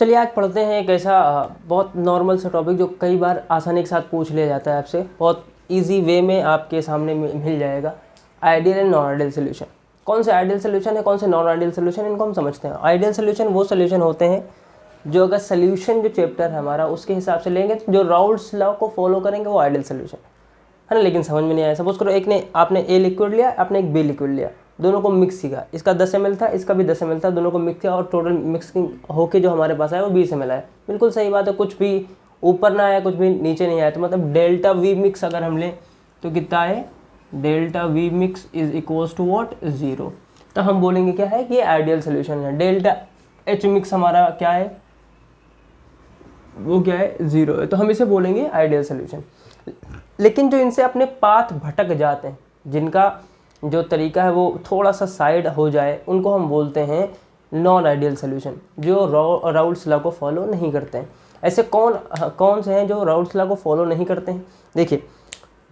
चलिए आज पढ़ते हैं एक ऐसा बहुत नॉर्मल सा टॉपिक जो कई बार आसानी के साथ पूछ लिया जाता है आपसे, बहुत इजी वे में आपके सामने मिल जाएगा। Ideal and non ideal solution. कौन से आइडियल सोल्यूशन है, कौन से नॉन आइडियल सोल्यूशन, इनको हम समझते हैं। आइडियल सोल्यूशन वो सोल्यूशन होते हैं जो अगर सोल्यूशन जो चैप्टर है हमारा उसके हिसाब से लेंगे तो जो राउल्ट्स लॉ को फॉलो करेंगे वो आइडियल सोल्यूशन है ना। लेकिन समझ में नहीं आया। सपोज करो एक ने आपने ए लिक्विड लिया, आपने एक बी लिक्विड लिया, दोनों को मिक्स किया, इसका 10 ml था, इसका भी 10 ml था, दोनों को मिक्स किया और टोटल मिक्सिंग होके जो हमारे पास आया वो 20 ml आया। बिल्कुल सही बात है, कुछ भी ऊपर ना आया कुछ भी नीचे नहीं आया, तो मतलब डेल्टा वी मिक्स अगर हम लें तो कितना है, delta V mix is equals to what, 0। तो हम बोलेंगे क्या है कि ये आइडियल सोल्यूशन है। डेल्टा एच मिक्स हमारा क्या है, वो क्या है, 0 है, तो हम इसे बोलेंगे आइडियल सोल्यूशन। लेकिन जो इनसे अपने पाथ भटक जाते हैं, जिनका जो तरीका है वो थोड़ा सा साइड हो जाए, उनको हम बोलते हैं नॉन आइडियल सोल्यूशन, जो राउल्ट्स लॉ को फॉलो नहीं करते हैं। ऐसे कौन से हैं जो राउल्ट्स लॉ को फॉलो नहीं करते हैं। देखिए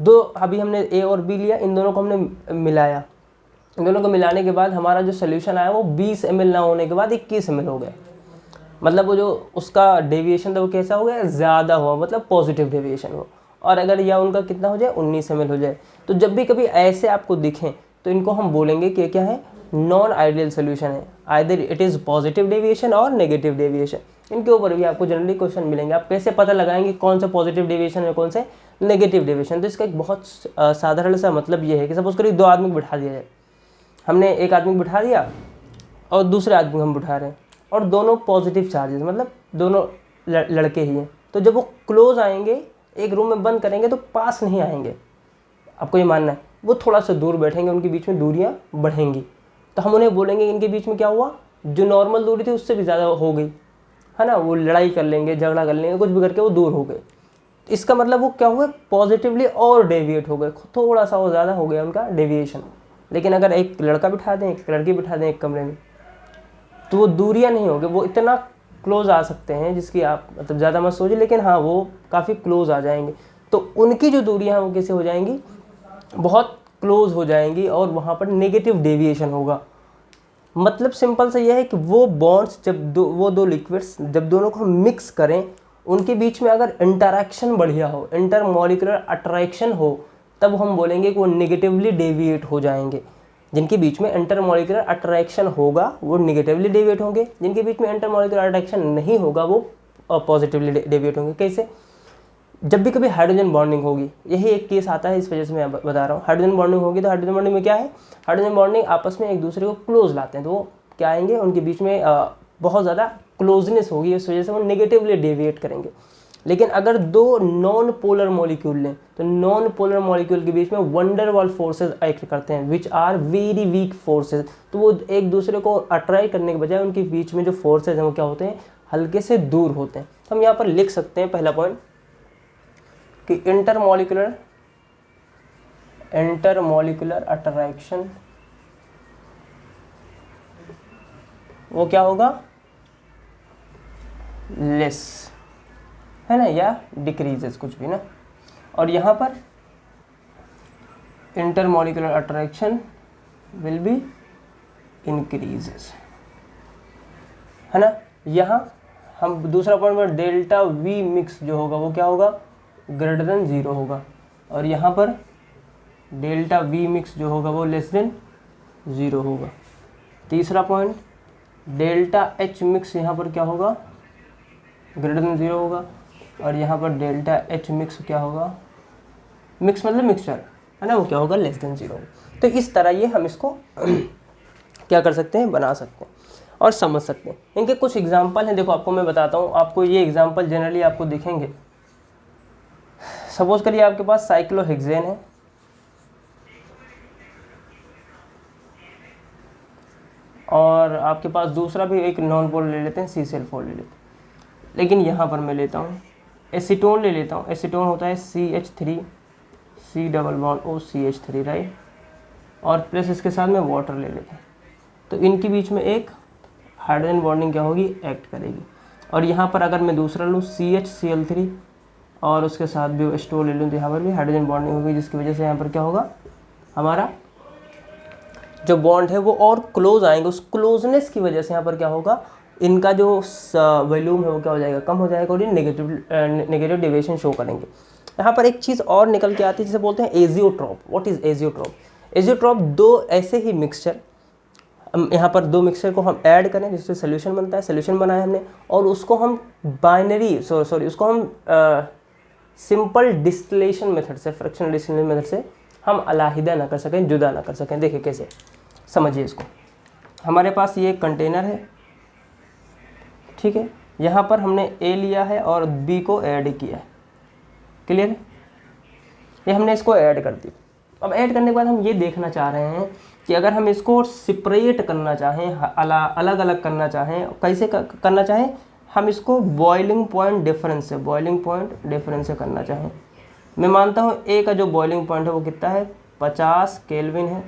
दो, अभी हमने ए और बी लिया, इन दोनों को हमने मिलाया, इन दोनों को मिलाने के बाद हमारा जो सोल्यूशन आया वो 20 ml ना होने के बाद 21 ml हो गया। मतलब वो जो उसका डेविएशन था वो कैसा हो गया, ज़्यादा हुआ, मतलब पॉजिटिव डेविएशन हो। और अगर या उनका कितना हो जाए, 19 ml हो जाए। तो जब भी कभी ऐसे आपको दिखें तो इनको हम बोलेंगे कि क्या है, नॉन आइडियल सोल्यूशन है। Either it is positive deviation और नेगेटिव डेविएशन। इनके ऊपर भी आपको जनरली क्वेश्चन मिलेंगे। आप कैसे पता लगाएंगे कौन सा पॉजिटिव डेविएशन है कौन से नेगेटिव डेविएशन। तो इसका एक बहुत साधारण सा मतलब ये है कि सपोज करिए दो आदमी को बिठा दिया जाए, हमने एक आदमी को बिठा दिया और दूसरे आदमी को हम बिठा रहे हैं और दोनों पॉजिटिव चार्जेस, मतलब दोनों लड़के ही हैं। तो जब वो क्लोज आएंगे, एक रूम में बंद करेंगे तो पास नहीं आएंगे, आपको ये मानना है। वो थोड़ा सा दूर बैठेंगे, उनके बीच में दूरियां बढ़ेंगी। तो हम उन्हें बोलेंगे इनके बीच में क्या हुआ, जो नॉर्मल दूरी थी उससे भी ज़्यादा हो गई है ना। वो लड़ाई कर लेंगे, झगड़ा कर लेंगे, कुछ भी करके वो दूर हो गए। इसका मतलब वो क्या हुआ, पॉजिटिवली और डेविएट हो गए, थोड़ा सा और ज़्यादा हो गया उनका डेविएशन। लेकिन अगर एक लड़का बिठा दें, एक लड़की बिठा दें एक कमरे में, तो वो दूरियां नहीं होगी, वो इतना क्लोज आ सकते हैं जिसकी आप मतलब ज़्यादा मत सोचिए, लेकिन हाँ वो काफ़ी क्लोज आ जाएंगे। तो उनकी जो दूरियां हैं वो कैसे हो जाएंगी, बहुत क्लोज हो जाएंगी और वहाँ पर नेगेटिव डेविएशन होगा। मतलब सिंपल सा यह है कि वो बॉन्ड्स जब वो दो लिक्विड्स जब दोनों को हम मिक्स करें, उनके बीच में अगर इंटरैक्शन बढ़िया हो, इंटरमॉलिक्यूलर अट्रैक्शन हो, तब हम बोलेंगे कि वो नेगेटिवली डेविएट हो जाएंगे। जिनके बीच में इंटरमॉलिक्यूलर अट्रैक्शन होगा वो नेगेटिवली डेविएट होंगे, जिनके बीच में इंटरमॉलिक्यूलर अट्रैक्शन नहीं होगा वो पॉजिटिवली डेविएट होंगे। कैसे, जब भी कभी हाइड्रोजन बॉन्डिंग होगी, यही एक केस आता है, इस वजह से मैं बता रहा हूँ। हाइड्रोजन बॉन्डिंग होगी तो हाइड्रोजन बॉन्डिंग में क्या है, हाइड्रोजन बॉन्डिंग आपस में एक दूसरे को क्लोज लाते हैं, तो वो क्या आएंगे, उनके बीच में बहुत ज़्यादा क्लोजनेस होगी, इस वजह से वो नेगेटिवली डेविएट करेंगे। लेकिन अगर दो नॉन पोलर मॉलिक्यूल लें तो नॉन पोलर मॉलिक्यूल के बीच में वंडर वाल फोर्सेज एक्ट करते हैं, which are very weak forces. तो वो एक दूसरे को अट्रैक्ट करने के बजाय उनके बीच में जो फोर्सेज हैं वो क्या होते हैं, हल्के से दूर होते हैं। तो हम यहाँ पर लिख सकते हैं पहला पॉइंट कि इंटरमॉलिक्यूलर अट्रैक्शन वो क्या होगा, लेस है ना, या डिक्रीजेस, कुछ भी ना। और यहाँ पर intermolecular attraction will be increases, है ना। यहाँ हम दूसरा पॉइंट में डेल्टा वी मिक्स जो होगा वो क्या होगा, ग्रेटर देन 0 होगा। और यहाँ पर डेल्टा वी मिक्स जो होगा वो लेस देन 0 होगा। तीसरा पॉइंट, डेल्टा एच मिक्स यहाँ पर क्या होगा, ग्रेटर देन 0 होगा। और यहाँ पर डेल्टा एच मिक्स क्या होगा, मिक्स मतलब मिक्सचर है ना, वो क्या होगा, लेस देन 0। तो इस तरह ये हम इसको क्या कर सकते हैं, बना सकते हैं और समझ सकते हैं। इनके कुछ एग्जाम्पल हैं, देखो आपको मैं बताता हूँ। आपको ये एग्जाम्पल जनरली आपको दिखेंगे। सपोज करिए आपके पास साइक्लोहेक्सेन है और आपके पास दूसरा भी एक नॉन पोलर ले लेते हैं, CCl4 ले लेते हैं। लेकिन यहाँ पर मैं लेता हूँ एसीटोन ले लेता हूँ। एसीटोन होता है CH3 C double bond O CH3, right. और प्लस इसके साथ में वाटर ले लेते हैं, तो इनके बीच में एक हाइड्रोजन बॉन्डिंग क्या होगी, एक्ट करेगी। और यहाँ पर अगर मैं दूसरा लूँ CHCl3 और उसके साथ भी H2O ले लूँ, तो यहाँ पर भी हाइड्रोजन बॉन्डिंग होगी, जिसकी वजह से यहाँ पर क्या होगा, हमारा जो बॉन्ड है वो और क्लोज आएंगे। उस क्लोजनेस की वजह से यहाँ पर क्या होगा, इनका जो वॉल्यूम है वो क्या हो जाएगा, कम हो जाएगा और ये नेगेटिव डेविएशन शो करेंगे। यहाँ पर एक चीज़ और निकल के आती है जिसे बोलते हैं azeotrope. What is azeotrope? Azeotrope दो ऐसे ही मिक्सचर, यहाँ पर दो मिक्सचर को हम ऐड करें जिससे सोल्यूशन बनता है, सोल्यूशन बनाया हमने, और उसको हम उसको हम सिंपल डिस्टिलेशन मेथड से, फ्रैक्शनल डिस्टिलेशन मेथड से हम अलहदा ना कर सकें, जुदा ना कर सकें। देखिए कैसे, समझिए इसको। हमारे पास ये एक कंटेनर है, ठीक है, यहाँ पर हमने ए लिया है और बी को ऐड किया है, क्लियर है? ये हमने इसको ऐड कर दी। अब ऐड करने के बाद हम ये देखना चाह रहे हैं कि अगर हम इसको सेपरेट करना चाहें, अलग अलग करना चाहें, कैसे करना चाहें, हम इसको बॉइलिंग पॉइंट डिफरेंस से करना चाहें। मैं मानता हूँ ए का जो बॉइलिंग पॉइंट है वो कितना है, 50 केल्विन है।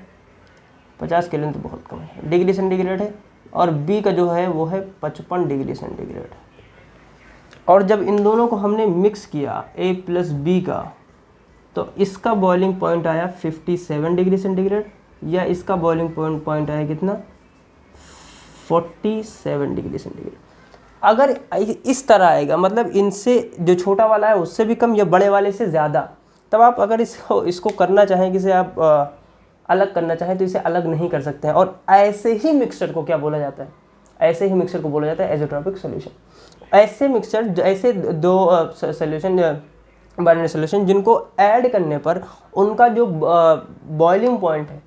50 केल्विन तो बहुत कम है, डिग्री सेंटीग्रेड है, और बी का जो है वो है 55 डिग्री सेंटीग्रेड। और जब इन दोनों को हमने मिक्स किया ए प्लस बी का, तो इसका बॉइलिंग पॉइंट आया 57 डिग्री सेंटीग्रेड, या इसका बॉइलिंग पॉइंट आया कितना, 47 डिग्री सेंटीग्रेड। अगर इस तरह आएगा, मतलब इनसे जो छोटा वाला है उससे भी कम या बड़े वाले से ज़्यादा, तब आप अगर इसको करना चाहें कि इसे आप अलग करना चाहें तो इसे अलग नहीं कर सकते हैं। और ऐसे ही मिक्सचर को क्या बोला जाता है, ऐसे ही मिक्सचर को बोला जाता है एज़ोट्रॉपिक सॉल्यूशन। ऐसे मिक्सचर, ऐसे दो सॉल्यूशन, बाइनरी सॉल्यूशन, जिनको ऐड करने पर उनका जो बॉइलिंग पॉइंट है,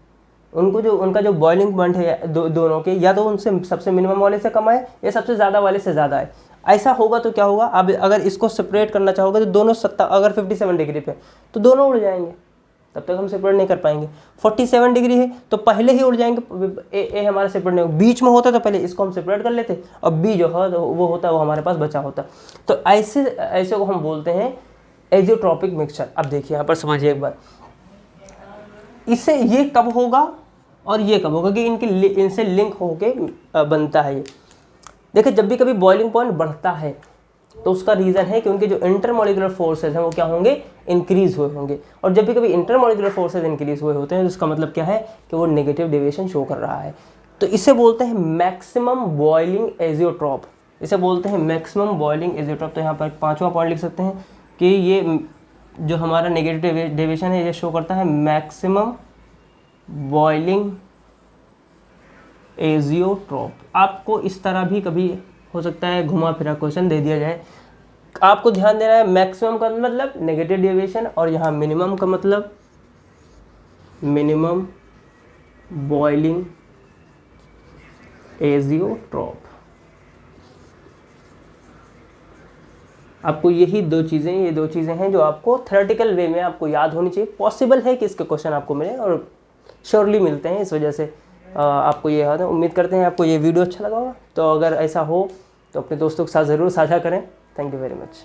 उनका जो बॉइलिंग पॉइंट है दोनों के, या तो उनसे सबसे मिनिमम वाले से कम आए या सबसे ज़्यादा वाले से ज़्यादा आए। ऐसा होगा तो क्या होगा, अब अगर इसको सेपरेट करना चाहोगे तो दोनों अगर 57 डिग्री पे तो दोनों उड़ जाएंगे, तब तक हम सेपरेट नहीं कर पाएंगे। 47 डिग्री है तो पहले ही उड़ जाएंगे, ए हमारा सेपरेट नहीं, बीच में होता तो पहले इसको हम सेपरेट कर लेते, और बी जो है वो होता है वो हमारे पास बचा होता। तो ऐसे को हम बोलते हैं एजियोट्रॉपिक मिक्सचर। अब देखिए यहाँ पर समझिए एक बार, इससे ये कब होगा और ये कब होगा कि इनसे लिंक होके बनता है ये। देखिए जब भी कभी बॉइलिंग पॉइंट बढ़ता है तो उसका रीज़न है कि उनके जो इंटरमॉलिक्यूलर फोर्सेज हैं वो क्या होंगे, इंक्रीज हुए होंगे। और जब भी कभी इंटरमॉलिक्यूलर फोर्सेज इंक्रीज हुए होते हैं तो इसका मतलब क्या है कि वो नेगेटिव डेविएशन शो कर रहा है। तो इसे बोलते हैं मैक्सिमम बॉइलिंग एजियोट्रॉप, इसे बोलते हैं मैक्सिमम बॉइलिंग एजियोट्रॉप। तो यहाँ पर 5वां पॉइंट लिख सकते हैं कि ये जो हमारा नेगेटिव डेविएशन है ये शो करता है मैक्सिमम बॉइलिंग एजियोट्रॉप। आपको इस तरह भी कभी हो सकता है घुमा फिरा क्वेश्चन दे दिया जाए, आपको ध्यान देना है मैक्सिमम का मतलब नेगेटिव डेविएशन, और यहाँ मिनिमम का मतलब मिनिमम बॉइलिंग एजियोट्रॉप। आपको ये दो चीज़ें हैं जो आपको थ्योरेटिकल वे में आपको याद होनी चाहिए। पॉसिबल है कि इसके क्वेश्चन आपको मिले और श्योरली मिलते हैं, इस वजह से आपको ये याद है। उम्मीद करते हैं आपको ये वीडियो अच्छा लगा होगा। तो अगर ऐसा हो तो अपने दोस्तों के साथ ज़रूर साझा करें। Thank you very much.